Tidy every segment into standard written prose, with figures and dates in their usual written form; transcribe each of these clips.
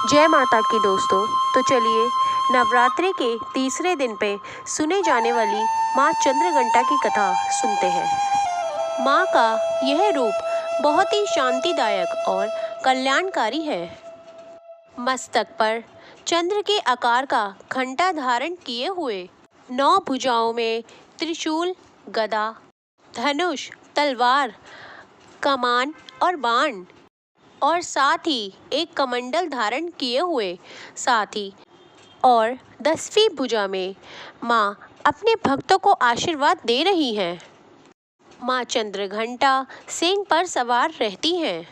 जय माता की दोस्तों। तो चलिए नवरात्रि के तीसरे दिन पे सुने जाने वाली माँ चंद्रघंटा की कथा सुनते हैं। माँ का यह रूप बहुत ही शांतिदायक और कल्याणकारी है। मस्तक पर चंद्र के आकार का घंटा धारण किए हुए, 9 भुजाओं में त्रिशूल, गदा, धनुष, तलवार, कमान और बाण और साथ ही एक कमंडल धारण किए हुए साथी और 10वीं भुजा में माँ अपने भक्तों को आशीर्वाद दे रही हैं। माँ चंद्रघंटा सिंह पर सवार रहती हैं।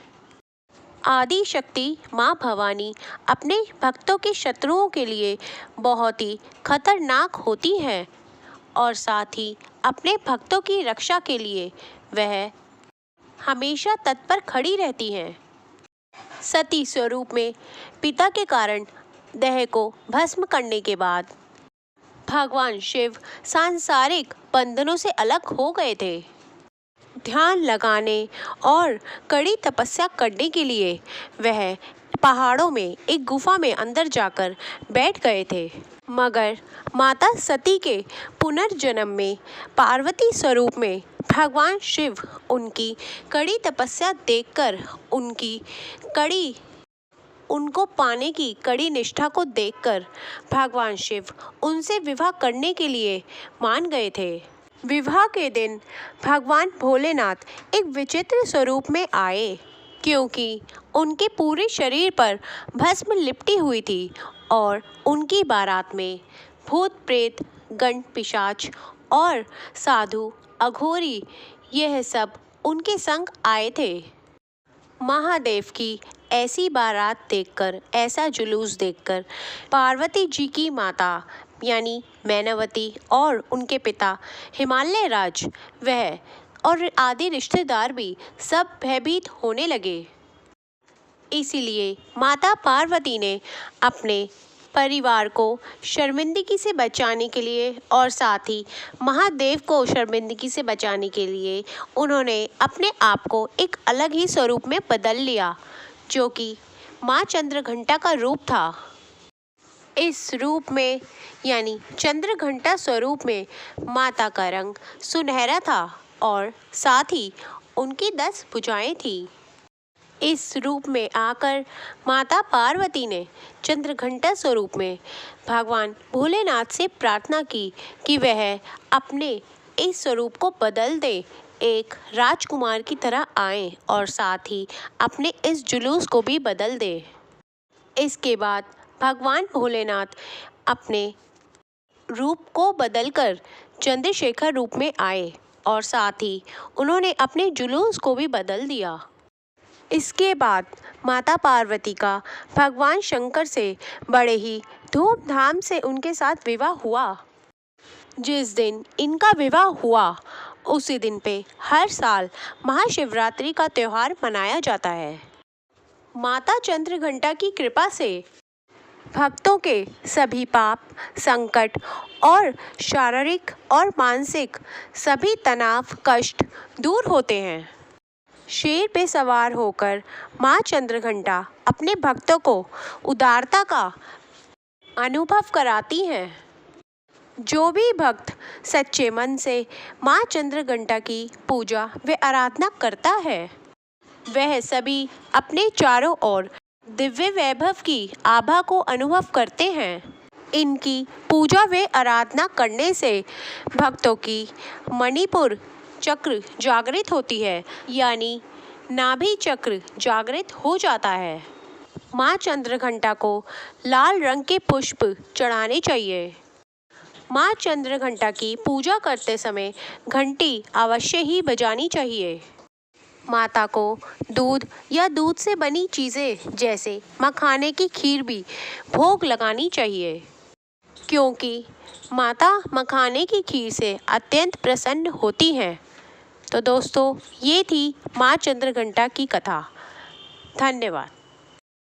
आदि शक्ति माँ भवानी अपने भक्तों के शत्रुओं के लिए बहुत ही खतरनाक होती है और साथ ही अपने भक्तों की रक्षा के लिए वह हमेशा तत्पर खड़ी रहती हैं। सती स्वरूप में पिता के कारण देह को भस्म करने के बाद भगवान शिव सांसारिक बंधनों से अलग हो गए थे। ध्यान लगाने और कड़ी तपस्या करने के लिए वह पहाड़ों में एक गुफा में अंदर जाकर बैठ गए थे। मगर माता सती के पुनर्जन्म में पार्वती स्वरूप में भगवान शिव उनकी कड़ी तपस्या देखकर उनको पाने की कड़ी निष्ठा को देखकर भगवान शिव उनसे विवाह करने के लिए मान गए थे। विवाह के दिन भगवान भोलेनाथ एक विचित्र स्वरूप में आए, क्योंकि उनके पूरे शरीर पर भस्म लिपटी हुई थी और उनकी बारात में भूत प्रेत, गण पिशाच और साधु अघोरी यह सब उनके संग आए थे। महादेव की ऐसी बारात देखकर, ऐसा जुलूस देखकर पार्वती जी की माता यानी मैनावती और उनके पिता हिमालय राज वह और आदि रिश्तेदार भी सब भयभीत होने लगे। इसीलिए माता पार्वती ने अपने परिवार को शर्मिंदगी से बचाने के लिए और साथ ही महादेव को शर्मिंदगी से बचाने के लिए उन्होंने अपने आप को एक अलग ही स्वरूप में बदल लिया, जो कि माँ चंद्रघंटा का रूप था। इस रूप में यानी चंद्रघंटा स्वरूप में माता का रंग सुनहरा था और साथ ही उनकी 10 भुजाएं थी। इस रूप में आकर माता पार्वती ने चंद्रघंटा स्वरूप में भगवान भोलेनाथ से प्रार्थना की कि वह अपने इस स्वरूप को बदल दे, एक राजकुमार की तरह आए और साथ ही अपने इस जुलूस को भी बदल दे। इसके बाद भगवान भोलेनाथ अपने रूप को बदलकर चंद्रशेखर रूप में आए और साथ ही उन्होंने अपने जुलूस को भी बदल दिया। इसके बाद माता पार्वती का भगवान शंकर से बड़े ही धूमधाम से उनके साथ विवाह हुआ। जिस दिन इनका विवाह हुआ उसी दिन पे हर साल महाशिवरात्रि का त्यौहार मनाया जाता है। माता चंद्रघंटा की कृपा से भक्तों के सभी पाप, संकट और शारीरिक और मानसिक सभी तनाव, कष्ट दूर होते हैं। शेर पे सवार होकर माँ चंद्रघंटा अपने भक्तों को उदारता का अनुभव कराती हैं। जो भी भक्त सच्चे मन से माँ चंद्रघंटा की पूजा व आराधना करता है, वह सभी अपने चारों ओर दिव्य वैभव की आभा को अनुभव करते हैं। इनकी पूजा व आराधना करने से भक्तों की मणिपुर चक्र जागृत होती है, यानी नाभि चक्र जागृत हो जाता है। माँ चंद्रघंटा को लाल रंग के पुष्प चढ़ाने चाहिए। माँ चंद्रघंटा की पूजा करते समय घंटी अवश्य ही बजानी चाहिए। माता को दूध या दूध से बनी चीज़ें जैसे मखाने की खीर भी भोग लगानी चाहिए, क्योंकि माता मखाने की खीर से अत्यंत प्रसन्न होती हैं। तो दोस्तों, ये थी माँ चंद्रघंटा की कथा। धन्यवाद।